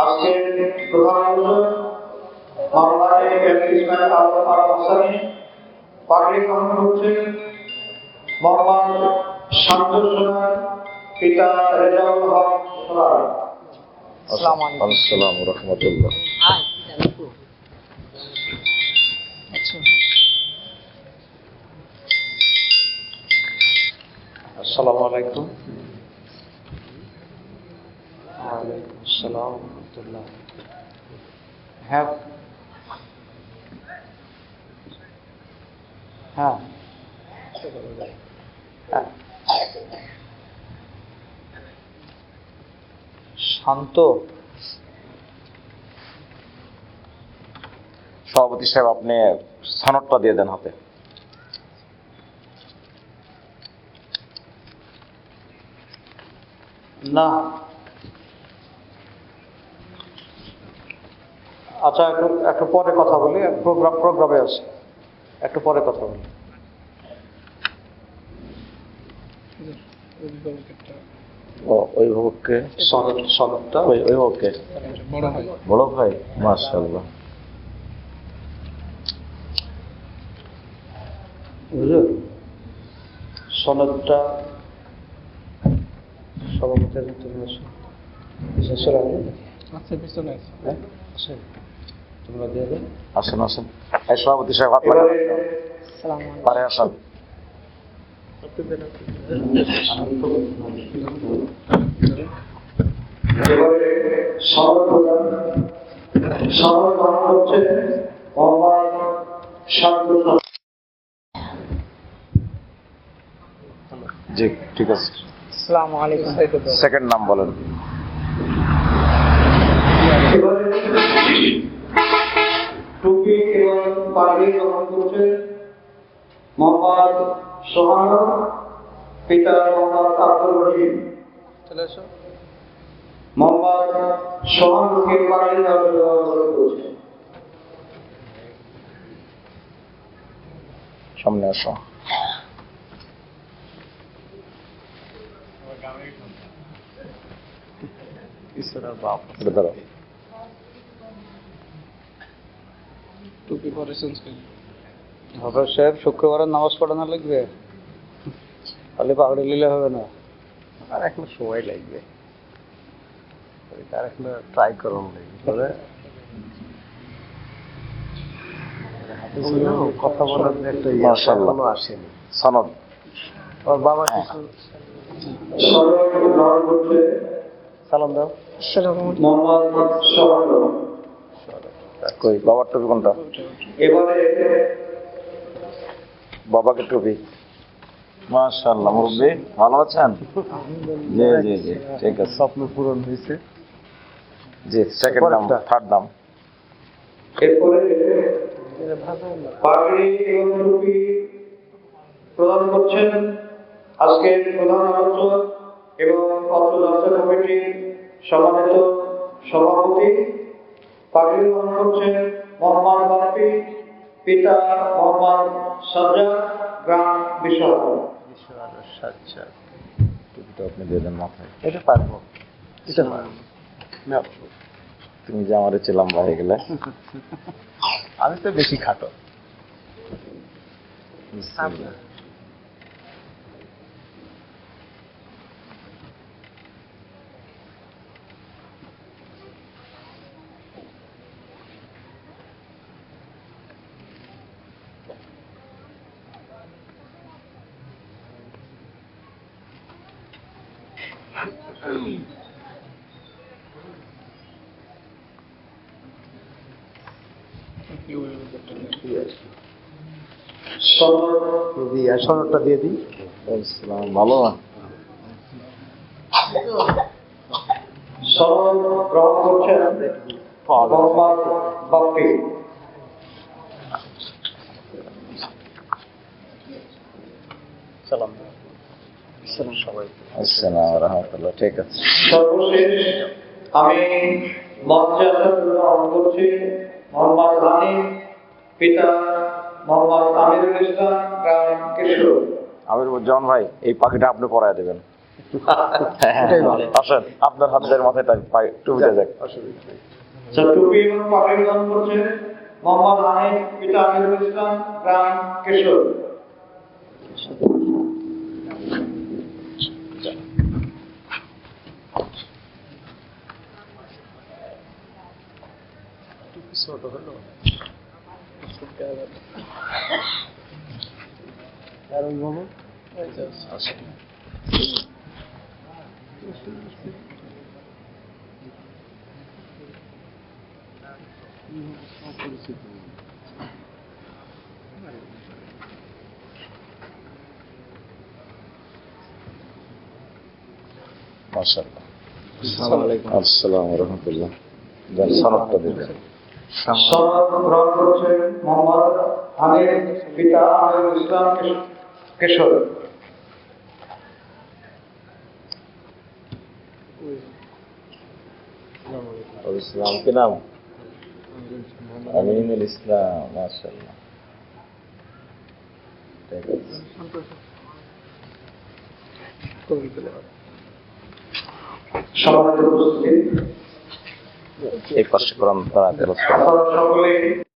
আজকের প্রধান আলোচক মাওলানা ইসমাইল আল হাসানী, পাগড়ি গ্রহণ করছেন মোহাম্মদ শামসুল সোনার পিতা রেজাউল হক সোনার। আসসালামু আলাইকুম রাহমাতুল্লাহ। আসসালামু আলাইকুম। ওয়ালাইকুম আসসালাম ওয়া রাহমাতুল্লাহ। হ্যাঁ হ্যাঁ শান্ত সভাপতি সাহেব, আপনি সনদটা দিয়ে দেন হাতে। না, আচ্ছা একটু পরে কথা বলি, প্রোগ্রামে আছে, একটু পরে কথা বলি। অভিভাবককে সনদটা অভিভাবককে বড় ভাই, মাশাআল্লাহ। হুজুর, সনদটা সভাপতির তুমি আসো, পিছনে আছে, তোমরা দিয়ে দেন। আসেন আসেন, এই সভাপতি সাহেব হাত লাগান, পারে আসেন। এবারে সনদ গ্রহণ করছে মোহাম্মদ শামসুল সোনার। জি, ঠিক আছে। আসসালামু আলাইকুম। সেকেন্ড নাম বলেন। এবারে টুপি এবং পাগড়ি গ্রহণ করছে মোহাম্মদ সোহান, পিতা মোহাম্মদ আব্দুল রহিম। মোহাম্মদ সোহানকে পাগড়ি গ্রহণ করছে। সামনে আসো। টুপি পরেছেন হাফেজ সাহেব, শুক্রবারের নামাজ পড়ানো লাগবে, খালি পাগড়ি নিলে হবে না, আর এখন সময় লাগবে, আর এখন ট্রাই করুন লাগবে। কথা বলার যে একটা মাশাআল্লাহ আসেনি সনদ। ওর বাবা সনদ গ্রহণ করছে সালাম দাও। মোহাম্মদ সোহান। কই বাবার টুপি কোনটা? এবারে বাবাকে টুপি। মাশাআল্লাহ, মুরব্বি ভালো আছেন? জি জি জি, ঠিক আছে, স্বপ্ন পূরণ হয়েছে। জি, সেকেন্ড নাম, থার্ড নাম। এরপরে পাগড়ি এবং টুপি প্রদান করছেন আজকের প্রধান আলোচক এবং অত্র যাত্রা কমিটির সম্মানিত সভাপতি। পাগড়ি গ্রহণ করছেন মোহাম্মদ বাপ্পি, পিতা মোহাম্মদ সাজ্জাদ, গ্রাম বিশ্বহার। টুপিটা আপনি দিয়ে দেন মাথায়। এটা পারবো, এটা পারবো না। তুমি যে আমারে ছিলাম হয়ে গেলে, আমি তো বেশি খাটো। সনদটা দিয়ে দিই। ভালো না? সনদ গ্রহণ করছেন মোহাম্মদ বাপ্পি। আসসালামু রাহমাতুল্লাহ। ঠিক আছে। সর্বশেষ আমি মঞ্চে গ্রহণ করছি মোহাম্মদ হানিফ, পিতা মোহাম্মদ আমিরুল ইসলাম, গ্রাম কিশোর। আমিরুজ্জামান ভাই, এই পাখিটা আপনি পরায় দেবেন। এটাই ভালো। আসেন আপনার হাতের মাথায় টুপিটা দেখ। আচ্ছা, টুপি এবং পাগড়ি দান করছে মোহাম্মদ হানিফ, পিতা আমিরুল ইসলাম, গ্রাম কেশর। মাশাআল্লাহ। আসসালামু আলাইকুম রহমতুল্লাহ। সনদটা দিবেন। সনদ গ্রহণ করছে মোহাম্মদ হানিফ, পিতা আমিরুল ইসলাম, কেশর। ইসলাম কি নাম? আমিনুল ইসলাম। মাশাআল্লাহ। ঠিক আছে। সম্মানিত উপস্থিতি, এই পাশে কোরআন তারা তেলাওয়াত করেন। আপনারা সকলেই